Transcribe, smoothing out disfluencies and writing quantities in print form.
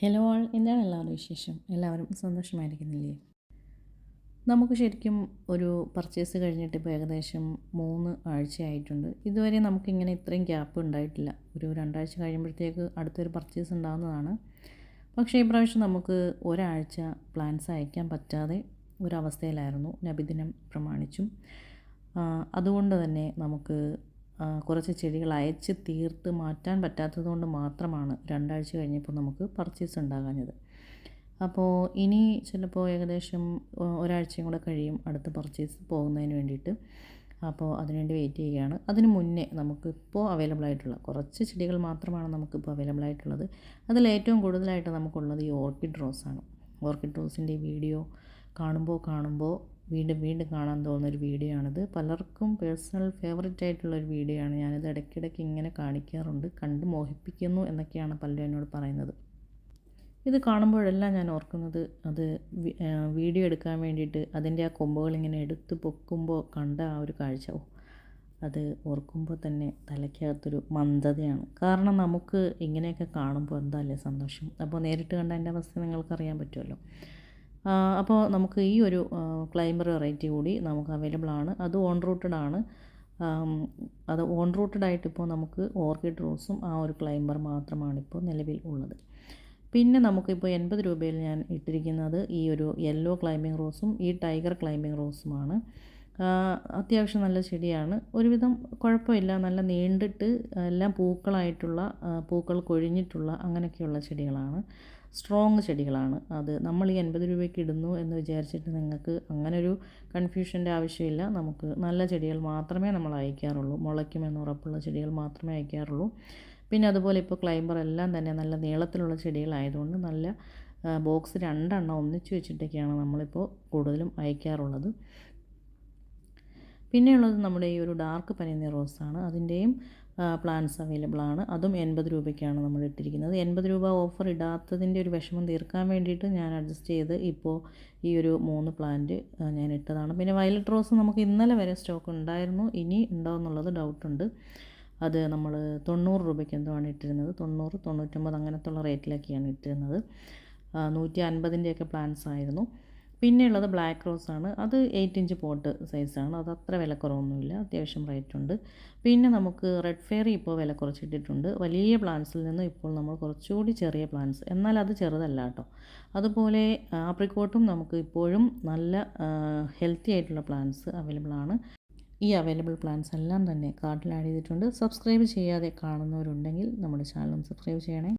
Hello ആൾ, എന്താണ് എല്ലാവരുടെ വിശേഷം? എല്ലാവരും സന്തോഷമായിരിക്കുന്നില്ലേ? നമുക്ക് ശരിക്കും ഒരു പർച്ചേസ് കഴിഞ്ഞിട്ട് ഇപ്പോൾ ഏകദേശം 3 ആഴ്ചയായിട്ടുണ്ട്. ഇതുവരെ നമുക്കിങ്ങനെ ഇത്രയും ഗ്യാപ്പ് ഉണ്ടായിട്ടില്ല. ഒരു 2 ആഴ്ച കഴിയുമ്പോഴത്തേക്ക് അടുത്തൊരു പർച്ചേസ് ഉണ്ടാകുന്നതാണ്. പക്ഷേ ഈ പ്രാവശ്യം നമുക്ക് ഒരാഴ്ച പ്ലാൻസ് അയക്കാൻ പറ്റാതെ ഒരവസ്ഥയിലായിരുന്നു, നബിദിനം പ്രമാണിച്ചും. അതുകൊണ്ട് തന്നെ നമുക്ക് കുറച്ച് ചെടികൾ അയച്ച് തീർത്ത് മാറ്റാൻ പറ്റാത്തത് കൊണ്ട് മാത്രമാണ് 2 ആഴ്ച കഴിഞ്ഞപ്പോൾ നമുക്ക് പർച്ചേസ് ഉണ്ടാകാഞ്ഞത്. അപ്പോൾ ഇനി ചിലപ്പോൾ ഏകദേശം ഒരാഴ്ചയും കൂടെ കഴിയും അടുത്ത പർച്ചേസ് പോകുന്നതിന് വേണ്ടിയിട്ട്. അപ്പോൾ അതിനുവേണ്ടി വെയിറ്റ് ചെയ്യുകയാണ്. അതിന് മുന്നേ നമുക്കിപ്പോൾ അവൈലബിൾ ആയിട്ടുള്ള കുറച്ച് ചെടികൾ മാത്രമാണ് നമുക്കിപ്പോൾ അവൈലബിൾ ആയിട്ടുള്ളത്. അതിൽ ഏറ്റവും കൂടുതലായിട്ട് നമുക്കുള്ളത് ഈ ഓർക്കിഡ് റോസാണ്. ഓർക്കിഡ് റോസിൻ്റെ വീഡിയോ കാണുമ്പോൾ വീണ്ടും വീണ്ടും കാണാൻ തോന്നുന്നൊരു വീഡിയോ ആണിത്. പലർക്കും പേഴ്സണൽ ഫേവറേറ്റ് ആയിട്ടുള്ളൊരു വീഡിയോ ആണ്. ഞാനിത് ഇടയ്ക്കിടയ്ക്ക് ഇങ്ങനെ കാണിക്കാറുണ്ട്. കണ്ട് മോഹിപ്പിക്കുന്നു എന്നൊക്കെയാണ് പലരും എന്നോട് പറയുന്നത്. ഇത് കാണുമ്പോഴെല്ലാം ഞാൻ ഓർക്കുന്നത് അത് വീഡിയോ എടുക്കാൻ വേണ്ടിയിട്ട് അതിൻ്റെ ആ കൊമ്പുകളിങ്ങനെ എടുത്ത് പൊക്കുമ്പോൾ കണ്ട ആ ഒരു കാഴ്ച, അത് ഓർക്കുമ്പോൾ തന്നെ തലയ്ക്കകത്തൊരു മന്ദതയാണ്. കാരണം നമുക്ക് ഇങ്ങനെയൊക്കെ കാണുമ്പോൾ എന്താല്ലേ സന്തോഷം. അപ്പോൾ നേരിട്ട് കണ്ട എൻ്റെ അവസ്ഥ നിങ്ങൾക്കറിയാൻ പറ്റുമല്ലോ. അപ്പോൾ നമുക്ക് ഈ ഒരു ക്ലൈംബർ വെറൈറ്റി കൂടി നമുക്ക് അവൈലബിൾ ആണ്. അത് ഓൺ റൂട്ടഡ് ആണ്. അത് ഓൺ റൂട്ടഡ് ആയിട്ടിപ്പോൾ നമുക്ക് ഓർക്കിഡ് റോസും ആ ഒരു ക്ലൈംബർ മാത്രമാണിപ്പോൾ നിലവിൽ ഉള്ളത്. പിന്നെ നമുക്കിപ്പോൾ 80 രൂപയിൽ ഞാൻ ഇട്ടിരിക്കുന്നത് ഈ ഒരു യെല്ലോ ക്ലൈമ്പിംഗ് റോസും ഈ ടൈഗർ ക്ലൈമ്പിംഗ് റോസുമാണ്. അത്യാവശ്യം നല്ല ചെടിയാണ്. ഒരുവിധം കുഴപ്പമില്ല, നല്ല നീണ്ടിട്ട് എല്ലാം പൂക്കളായിട്ടുള്ള പൂക്കൾ കൊഴിഞ്ഞിട്ടുള്ള അങ്ങനെയൊക്കെയുള്ള ചെടികളാണ്. സ്ട്രോങ് ചെടികളാണ്. അത് നമ്മൾ ഈ 80 രൂപയ്ക്ക് ഇടുന്നു എന്ന് വിചാരിച്ചിട്ട് നിങ്ങൾക്ക് അങ്ങനൊരു കൺഫ്യൂഷൻ്റെ ആവശ്യമില്ല. നമുക്ക് നല്ല ചെടികൾ മാത്രമേ നമ്മൾ അയക്കാറുള്ളൂ. മുളയ്ക്കുമെന്ന് ഉറപ്പുള്ള ചെടികൾ മാത്രമേ അയക്കാറുള്ളൂ. പിന്നെ അതുപോലെ ഇപ്പോൾ ക്ലൈംബർ എല്ലാം തന്നെ നല്ല നീളത്തിലുള്ള ചെടികളായതുകൊണ്ട് നല്ല ബോക്സ് 2 എണ്ണം ഒന്നിച്ച് വെച്ചിട്ടൊക്കെയാണ് നമ്മളിപ്പോൾ കൂടുതലും അയക്കാറുള്ളത്. പിന്നെയുള്ളത് നമ്മുടെ ഈ ഒരു ഡാർക്ക് പനിനീർ റോസാണ്. അതിൻ്റെയും പ്ലാന്റ്സ് അവൈലബിൾ ആണ്. അതും 80 രൂപയ്ക്കാണ് നമ്മൾ ഇട്ടിരിക്കുന്നത്. 80 രൂപ ഓഫർ ഇടാത്തതിൻ്റെ ഒരു വിഷമം തീർക്കാൻ വേണ്ടിയിട്ട് ഞാൻ അഡ്ജസ്റ്റ് ചെയ്ത് ഇപ്പോൾ ഈ ഒരു 3 പ്ലാന്റ് ഞാൻ ഇട്ടതാണ്. പിന്നെ വയലറ്റ് റോസ് നമുക്ക് ഇന്നലെ വരെ സ്റ്റോക്ക് ഉണ്ടായിരുന്നു. ഇനി ഉണ്ടോ എന്നുള്ളത് ഡൗട്ടുണ്ട്. അത് നമ്മൾ 90 രൂപയ്ക്ക് എന്തോ ആണ് ഇട്ടിരുന്നത്. 90, 99 അങ്ങനത്തുള്ള റേറ്റിലൊക്കെയാണ് ഇട്ടിരുന്നത്. 150ൻ്റെയൊക്കെ പ്ലാന്റ്സ് ആയിരുന്നു. പിന്നെയുള്ളത് ബ്ലാക്ക് റോസാണ്. അത് 8 ഇഞ്ച് പോട്ട് സൈസാണ്. അത് അത്ര വിലക്കുറവൊന്നുമില്ല, അത്യാവശ്യം റേറ്റുണ്ട്. പിന്നെ നമുക്ക് റെഡ് ഫെയറി ഇപ്പോൾ വില കുറച്ചിട്ടിട്ടുണ്ട്. വലിയ പ്ലാന്റ്സിൽ നിന്ന് ഇപ്പോൾ നമ്മൾ കുറച്ചുകൂടി ചെറിയ പ്ലാന്റ്സ്, എന്നാൽ അത് ചെറുതല്ല കേട്ടോ. അതുപോലെ ആപ്രിക്കോട്ടും നമുക്ക് ഇപ്പോഴും നല്ല ഹെൽത്തി ആയിട്ടുള്ള പ്ലാന്റ്സ് അവൈലബിൾ ആണ്. ഈ അവൈലബിൾ പ്ലാൻസ് എല്ലാം തന്നെ കാർട്ടിൽ ആഡ് ചെയ്തിട്ടുണ്ട്. സബ്സ്ക്രൈബ് ചെയ്യാതെ കാണുന്നവരുണ്ടെങ്കിൽ നമ്മുടെ ചാനൽ സബ്സ്ക്രൈബ് ചെയ്യണേ.